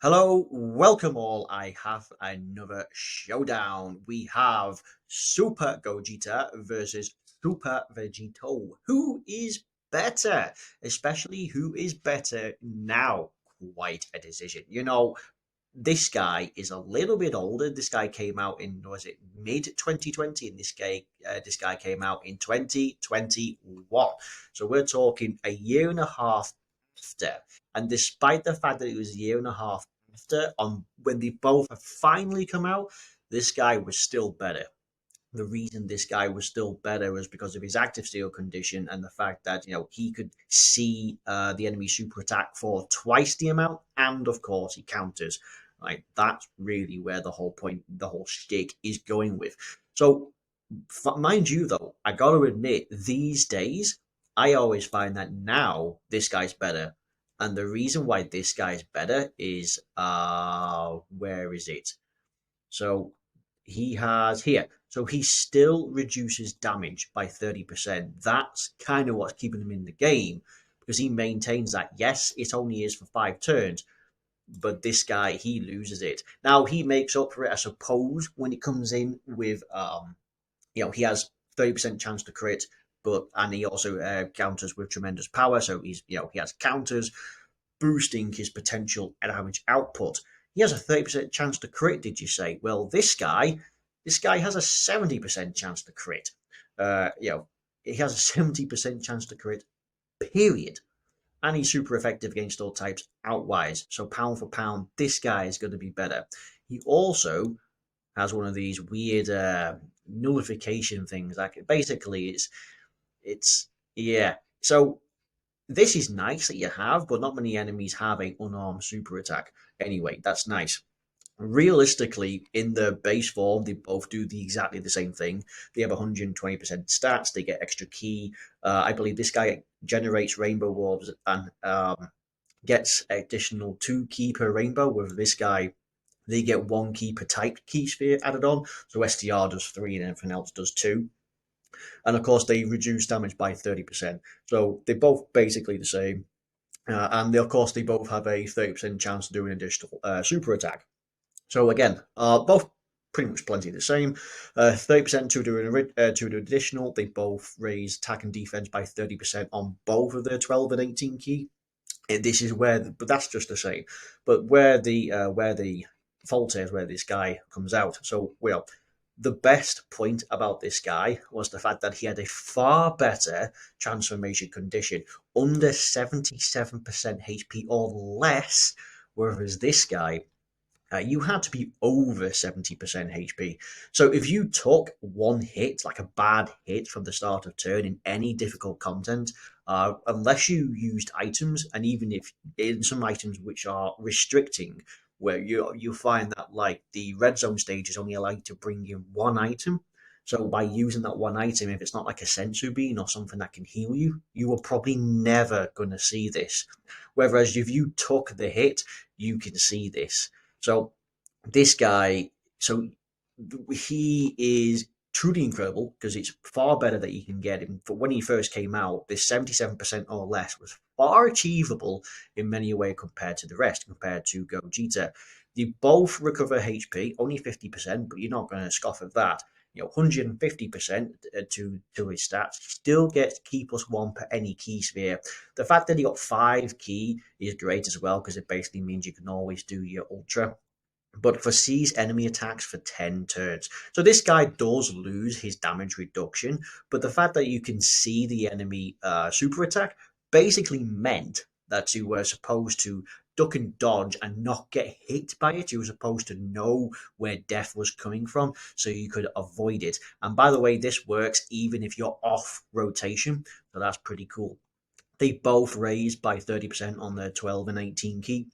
Hello, welcome all. I have another showdown. We have Super Gogeta versus Super Vegito. Who is better? Especially who is better now? Quite a decision. This guy is a little bit older. This guy came out in, was it mid 2020? And this guy came out in 2021. So we're talking a year and a half after. And despite the fact that it was a year and a half after, on when they both have finally come out, this guy was still better. The reason this guy was still better was because of his active steel condition and the fact that he could see the enemy super attack for twice the amount, and of course he counters. Right, that's really where the whole point, the whole shtick is going with. So, mind you, though, I got to admit, these days I always find that now this guy's better, and the reason why this guy's better is where is it? So he has here. So he still reduces damage by 30%. That's kind of what's keeping him in the game because he maintains that. Yes, it only is for 5 turns, but this guy, he loses it. Now he makes up for it, I suppose, when it comes in with he has 30% chance to crit, and he also counters with tremendous power. So he has counters boosting his potential damage output. He has a 30% chance to crit, did you say? Well, this guy has a 70% chance to crit. He has a 70% chance to crit, period. And he's super effective against all types outwise. So pound for pound, this guy is going to be better. He also has one of these weird nullification things. Like basically, it's yeah. So this is nice that you have, but not many enemies have a unarmed super attack. Anyway, that's nice. Realistically, in the base form, they both do exactly the same thing. They have 120% stats. They get extra key. I believe this guy generates rainbow orbs and gets additional 2 key per rainbow. With this guy, they get 1 key per type key sphere added on. So STR does 3 and everything else does 2. And of course, they reduce damage by 30%. So they're both basically the same. And of course, they both have a 30% chance to do an additional super attack. So again, both pretty much plenty the same. 30% to do additional. They both raise attack and defense by 30% on both of their 12 and 18 key. And this is but that's just the same. But where the fault is, where this guy comes out. So the best point about this guy was the fact that he had a far better transformation condition, under 77% HP or less, whereas this guy, you had to be over 70% HP. So if you took one hit, like a bad hit from the start of turn in any difficult content, unless you used items, and even if in some items which are restricting, where you find that like the red zone stages only allow you to bring in one item. So by using that one item, if it's not like a sensu bean or something that can heal you, you are probably never going to see this. Whereas if you took the hit, you can see this. So this guy, so he is truly incredible because it's far better that you can get him. But when he first came out, this 77% or less was far achievable in many ways compared to the rest, compared to Gogeta. They both recover HP, only 50%, but you're not going to scoff at that. 150% to his stats, still gets key plus 1 per any key sphere. The fact that he got 5 key is great as well because it basically means you can always do your ultra, but foresees enemy attacks for 10 turns. So this guy does lose his damage reduction, but the fact that you can see the enemy super attack basically meant that you were supposed to duck and dodge and not get hit by it. You were supposed to know where death was coming from so you could avoid it. And by the way, this works even if you're off rotation, so that's pretty cool. They both raised by 30% on their 12 and 18 key,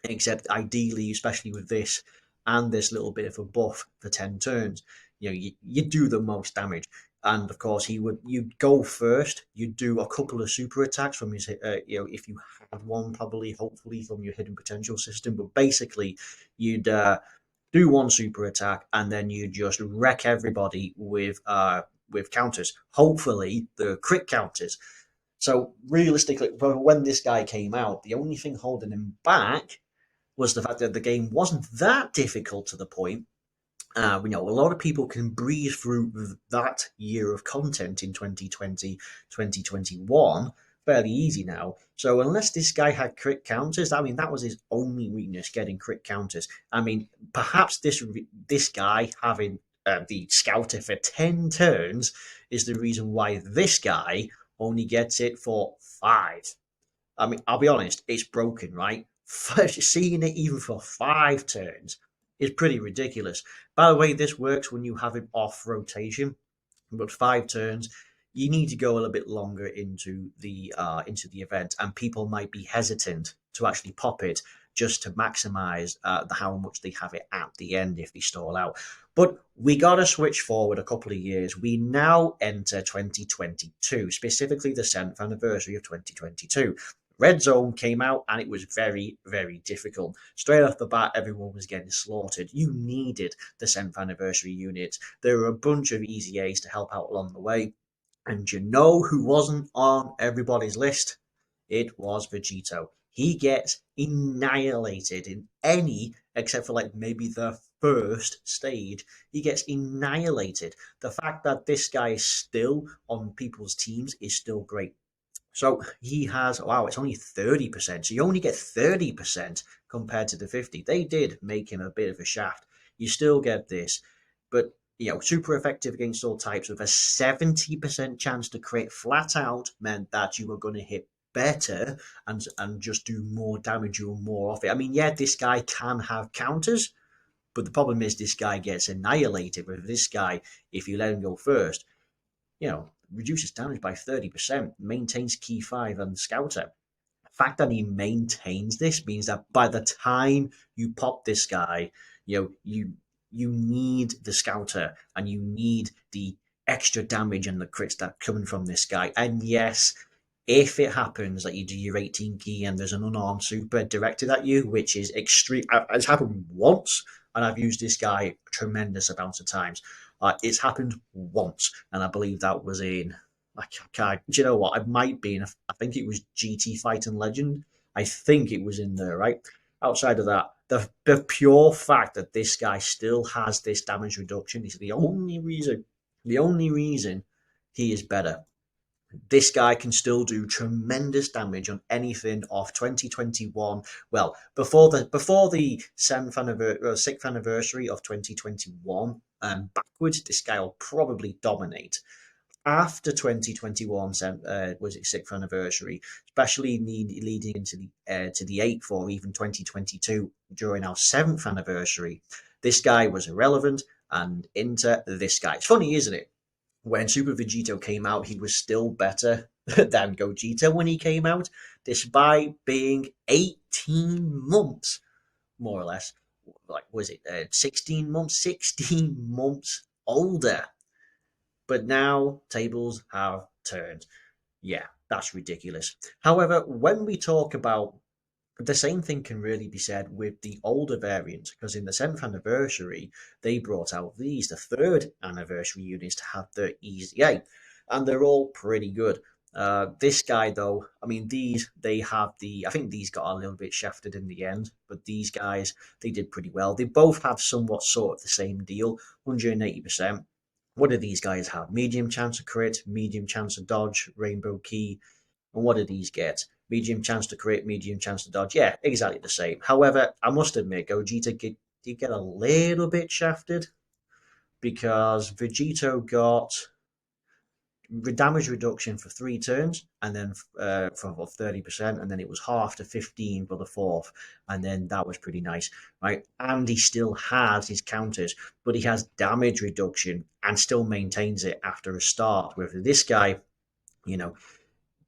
except ideally, especially with this and this little bit of a buff for 10 turns, you do the most damage. And of course, you'd go first. You'd do a couple of super attacks from his, if you had one, probably, hopefully, from your hidden potential system. But basically, you'd do one super attack, and then you just wreck everybody with counters. Hopefully, the crit counters. So realistically, when this guy came out, the only thing holding him back was the fact that the game wasn't that difficult to the point. We know a lot of people can breeze through that year of content in 2020, 2021 fairly easy now. So unless this guy had crit counters, I mean, that was his only weakness, getting crit counters. I mean, perhaps this guy having the scouter for 10 turns is the reason why this guy only gets it for 5. I mean, I'll be honest, it's broken, right? Seeing it even for 5 turns is pretty ridiculous. By the way, this works when you have him off rotation, but 5 turns, you need to go a little bit longer into the event, and people might be hesitant to actually pop it just to maximize how much they have it at the end if they stall out. But we got to switch forward a couple of years. We now enter 2022, specifically the 7th anniversary of 2022. Red Zone came out and it was very, very difficult. Straight off the bat, everyone was getting slaughtered. You needed the 7th anniversary unit. There were a bunch of easy A's to help out along the way. And you know who wasn't on everybody's list? It was Vegito. He gets annihilated in any, except for like maybe the first stage. He gets annihilated. The fact that this guy is still on people's teams is still great. So he has, wow, it's only 30%. So you only get 30% compared to the 50. They did make him a bit of a shaft. You still get this. But, super effective against all types with a 70% chance to crit flat out meant that you were going to hit better and just do more damage or more off it. I mean, yeah, this guy can have counters, but the problem is this guy gets annihilated. With this guy, if you let him go first, reduces damage by 30%, maintains key 5 and scouter. The fact that he maintains this means that by the time you pop this guy, you need the scouter and you need the extra damage and the crits that coming from this guy. And yes, if it happens that you do your 18 key and there's an unarmed super directed at you, which is extreme, it's happened once, and I've used this guy a tremendous amount of times. It's happened once, and I believe that was in. I can't, do you know what? It might be in. I think it was GT Fight and Legend. I think it was in there, right? Outside of that, the pure fact that this guy still has this damage reduction is the only reason. The only reason he is better. This guy can still do tremendous damage on anything off 2021. Well, before the 6th anniversary of 2021 and backwards, this guy will probably dominate. After 2021 was its 6th anniversary, especially leading into the 8th or even 2022 during our 7th anniversary, this guy was irrelevant and into this guy. It's funny, isn't it? When Super Vegito came out, he was still better than Gogeta when he came out, despite being 18 months, more or less. Like, was it 16 months? 16 months older. But now tables have turned. Yeah, that's ridiculous. However, when we talk about the same thing can really be said with the older variant, because in the 7th anniversary, they brought out the 3rd anniversary units to have the Easy A, and they're all pretty good. This guy, though, I mean, I think these got a little bit shafted in the end, but these guys, they did pretty well. They both have somewhat sort of the same deal, 180%. What do these guys have? Medium chance of crit, medium chance of dodge, rainbow key, and what do these get? Medium chance to crit, medium chance to dodge. Yeah, exactly the same. However, I must admit, Gogeta did get a little bit shafted because Vegito got damage reduction for 3 turns and then for 30%, and then it was half to 15 for the 4th, and then that was pretty nice, right? And he still has his counters, but he has damage reduction and still maintains it after a start. With this guy, you know,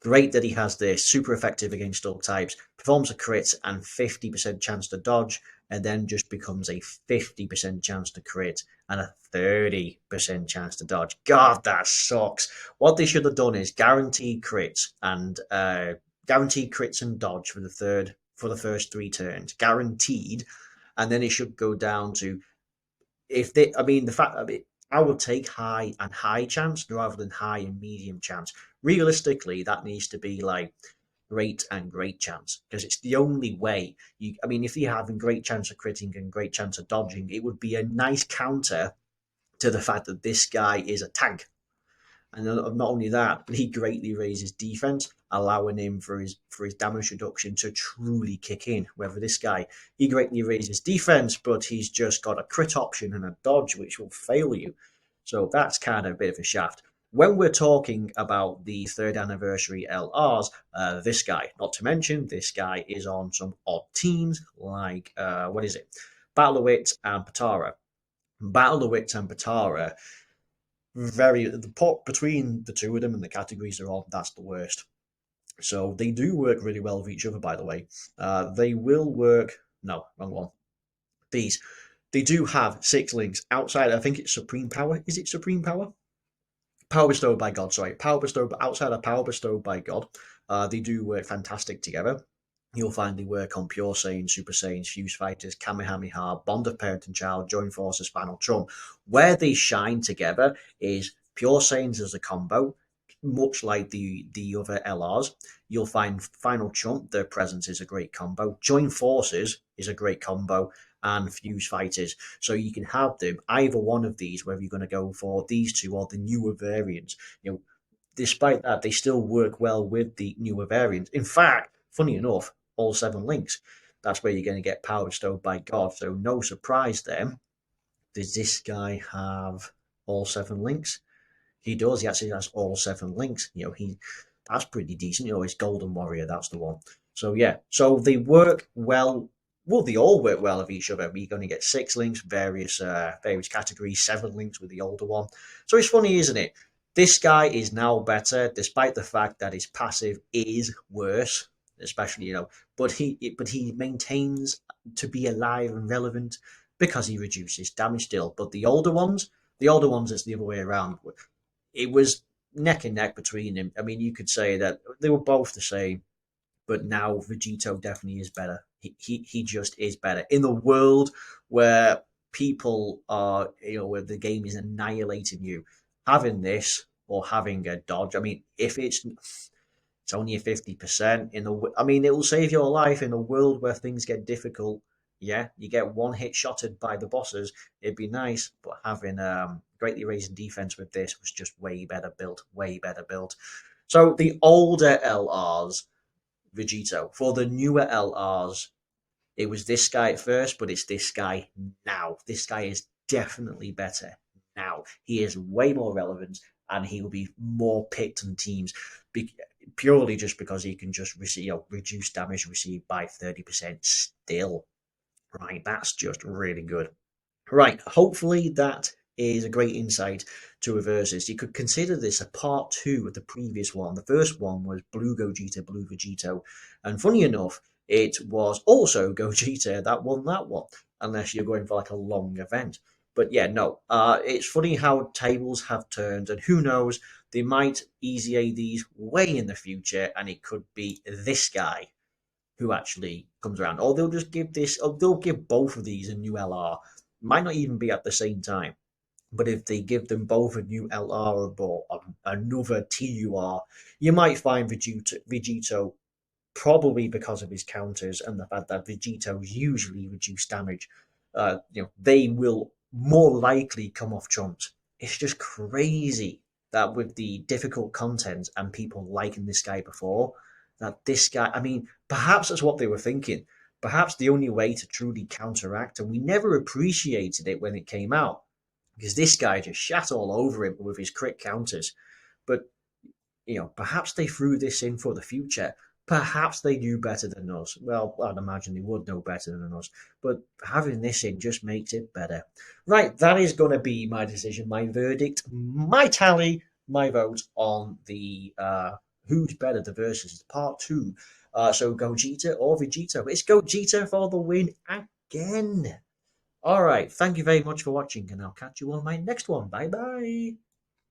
great that he has this, super effective against all types, performs a crit and 50% chance to dodge, and then just becomes a 50% chance to crit and a 30% chance to dodge. God, that sucks. What they should have done is guaranteed crits and dodge for the first 3 turns, guaranteed, and then it should go down to if they. I mean, the fact of it, I would take high and high chance rather than high and medium chance. Realistically, that needs to be like great and great chance, because it's the only way you. I mean, if you're having great chance of critting and great chance of dodging, it would be a nice counter to the fact that this guy is a tank. And not only that, but he greatly raises defense, allowing him for his damage reduction to truly kick in. Whether this guy, he greatly raises defense, but he's just got a crit option and a dodge which will fail you. So that's kind of a bit of a shaft. When we're talking about the third anniversary LRs, this guy, not to mention, this guy is on some odd teams like, what is it? Battle of Wits and Patara. Battle of Wits and Patara, the pot between the two of them and the categories are on, that's the worst. So they do work really well with each other, by the way. They will work. No, wrong one. These. They do have 6 links outside. I think it's Supreme Power. Is it Supreme Power? Power bestowed by God. Sorry, power bestowed outside of power bestowed by God. They do work fantastic together. You'll find they work on Pure Saiyans, Super Saiyans, Fuse Fighters, Kamehameha, Bond of Parent and Child, Joint Forces, Final Trump. Where they shine together is Pure Saiyans as a combo, much like the other LRs. You'll find Final Trump, their presence is a great combo. Joint Forces is a great combo, and Fuse Fighters. So you can have them, either one of these, whether you're going to go for these two or the newer variants. You know, despite that, they still work well with the newer variants. In fact, funny enough, all 7 links. That's where you're going to get power bestowed by God. So no surprise there. Does this guy have all 7 links? He does. He actually has all 7 links. That's pretty decent. It's Golden Warrior. That's the one. So yeah. So they work well. Well, they all work well with each other. You're going to get 6 links, various categories, 7 links with the older one. So it's funny, isn't it? This guy is now better, despite the fact that his passive is worse, especially but he maintains to be alive and relevant because he reduces damage still. But the older ones, it's the other way around. It was neck and neck between them. I mean, you could say that they were both the same, but now Vegito definitely is better. He just is better in the world where people are, where the game is annihilating you. Having this or having a dodge, I mean, if it's only a 50% I mean, it will save your life in a world where things get difficult. Yeah, you get one hit shotted by the bosses. It'd be nice, but having greatly raising defense with this was just way better built, way better built. So the older LRs, Vegito. For the newer LRs, it was this guy at first, but it's this guy now. This guy is definitely better now. He is way more relevant, and he will be more picked on teams purely just because he can just reduce damage received by 30% still. Right, that's just really good. Right, hopefully that is a great insight to reverses. You could consider this a part 2 of the previous one. The first one was Blue Gogeta, Blue Vegito, and funny enough, it was also Gogeta that won that one, unless you're going for like a long event. But yeah, no, it's funny how tables have turned, and who knows, they might easy these way in the future, and it could be this guy who actually comes around, or they'll just give or they'll give both of these a new LR. Might not even be at the same time, but if they give them both a new LR or another TUR, you might find Vegito, probably because of his counters and the fact that Vegito's usually reduce damage. They will more likely come off trumps. It's just crazy that with the difficult content and people liking this guy before, that this guy, I mean, perhaps that's what they were thinking. Perhaps the only way to truly counteract, and we never appreciated it when it came out, because this guy just shat all over him with his crit counters. But, perhaps they threw this in for the future. Perhaps they knew better than us. Well, I'd imagine they would know better than us. But having this in just makes it better. Right, that is going to be my decision, my verdict, my tally, my vote on the who's better, the versus part 2. So Gogeta or Vegito? It's Gogeta for the win again. All right, thank you very much for watching, and I'll catch you on my next one. Bye bye.